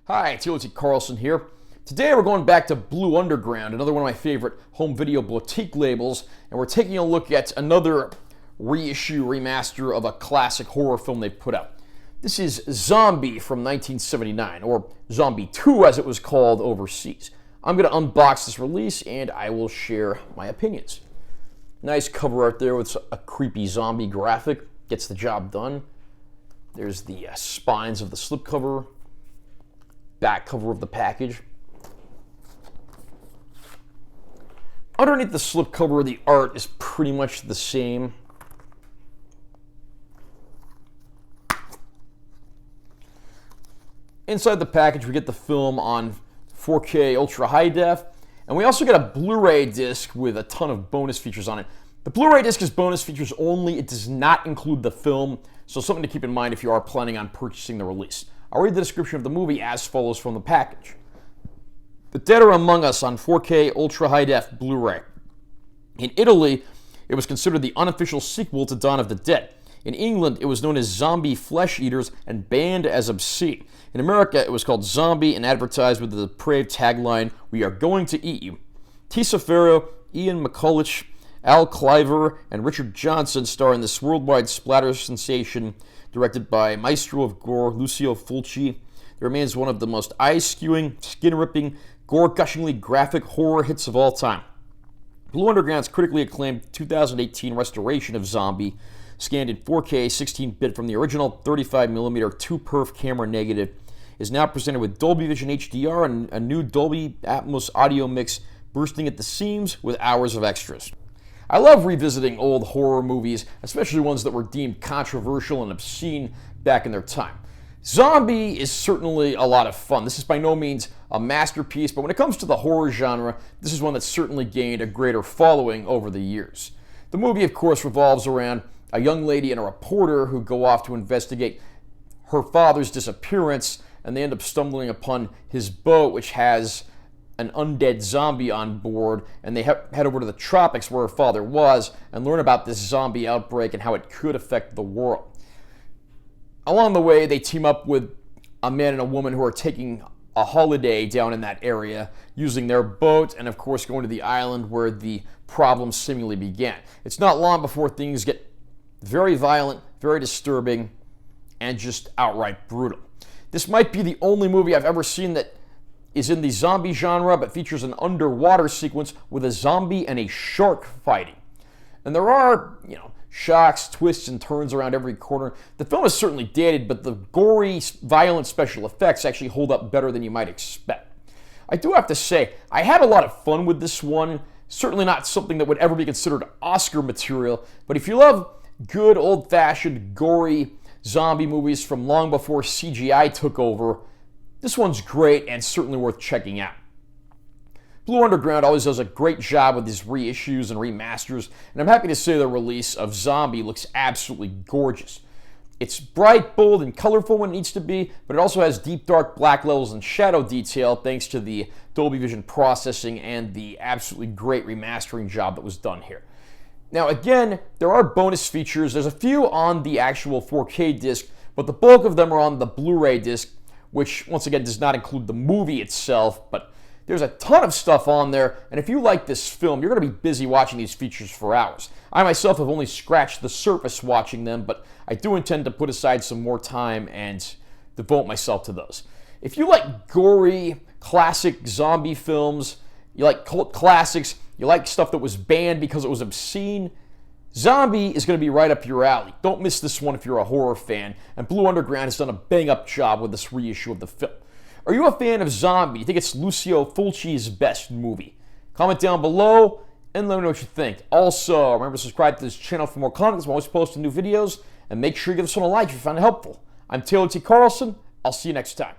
Hi, T. Carlson here. Today we're going back to Blue Underground, another one of my favorite home video boutique labels, and we're taking a look at another reissue, remaster of a classic horror film they put out. This is Zombie from 1979, or Zombie 2 as it was called overseas. I'm going to unbox this release and I will share my opinions. Nice cover art there with a creepy zombie graphic, gets the job done. There's the spines of the slipcover, back cover of the package. Underneath the slipcover, the art is pretty much the same. Inside the package, we get the film on 4K Ultra High Def, and we also get a Blu-ray disc with a ton of bonus features on it. The Blu-ray disc is bonus features only. It does not include the film, so something to keep in mind if you are planning on purchasing the release. I'll read the description of the movie as follows from the package. The Dead Are Among Us on 4K Ultra High Def Blu-ray. In Italy, it was considered the unofficial sequel to Dawn of the Dead. In England, it was known as Zombie Flesh Eaters and banned as obscene. In America, it was called Zombie and advertised with the depraved tagline, "We are going to eat you." Tisa Farrow, Ian McCulloch, Al Cliver, and Richard Johnson star in this worldwide splatter sensation directed by maestro of gore Lucio Fulci. It remains one of the most eye-skewing, skin-ripping, gore-gushingly graphic horror hits of all time. Blue Underground's critically acclaimed 2018 restoration of Zombie, scanned in 4K 16-bit from the original 35mm 2-perf camera negative, is now presented with Dolby Vision HDR and a new Dolby Atmos audio mix bursting at the seams with hours of extras. I love revisiting old horror movies, especially ones that were deemed controversial and obscene back in their time. Zombie is certainly a lot of fun. This is by no means a masterpiece, but when it comes to the horror genre, this is one that's certainly gained a greater following over the years. The movie, of course, revolves around a young lady and a reporter who go off to investigate her father's disappearance, and they end up stumbling upon his boat, which has an undead zombie on board, and they head over to the tropics where her father was and learn about this zombie outbreak and how it could affect the world. Along the way, they team up with a man and a woman who are taking a holiday down in that area using their boat and, of course, going to the island where the problem seemingly began. It's not long before things get very violent, very disturbing, and just outright brutal. This might be the only movie I've ever seen that is in the zombie genre, but features an underwater sequence with a zombie and a shark fighting. And there are, shocks, twists, and turns around every corner. The film is certainly dated, but the gory, violent special effects actually hold up better than you might expect. I do have to say, I had a lot of fun with this one. Certainly not something that would ever be considered Oscar material, but if you love good, old-fashioned, gory zombie movies from long before CGI took over, this one's great and certainly worth checking out. Blue Underground always does a great job with these reissues and remasters, and I'm happy to say the release of Zombie looks absolutely gorgeous. It's bright, bold, and colorful when it needs to be, but it also has deep, dark black levels and shadow detail thanks to the Dolby Vision processing and the absolutely great remastering job that was done here. Now again, there are bonus features. There's a few on the actual 4K disc, but the bulk of them are on the Blu-ray disc, which once again does not include the movie itself, but there's a ton of stuff on there, and if you like this film, you're going to be busy watching these features for hours. I myself have only scratched the surface watching them, but I do intend to put aside some more time and devote myself to those. If you like gory, classic zombie films, you like cult classics, you like stuff that was banned because it was obscene, Zombie is going to be right up your alley. Don't miss this one if you're a horror fan, and Blue Underground has done a bang-up job with this reissue of the film. Are you a fan of Zombie? Do you think it's Lucio Fulci's best movie? Comment down below and let me know what you think. Also, remember to subscribe to this channel for more content. I'm always posting new videos, and make sure you give this one a like if you found it helpful. I'm Taylor T. Carlson. I'll see you next time.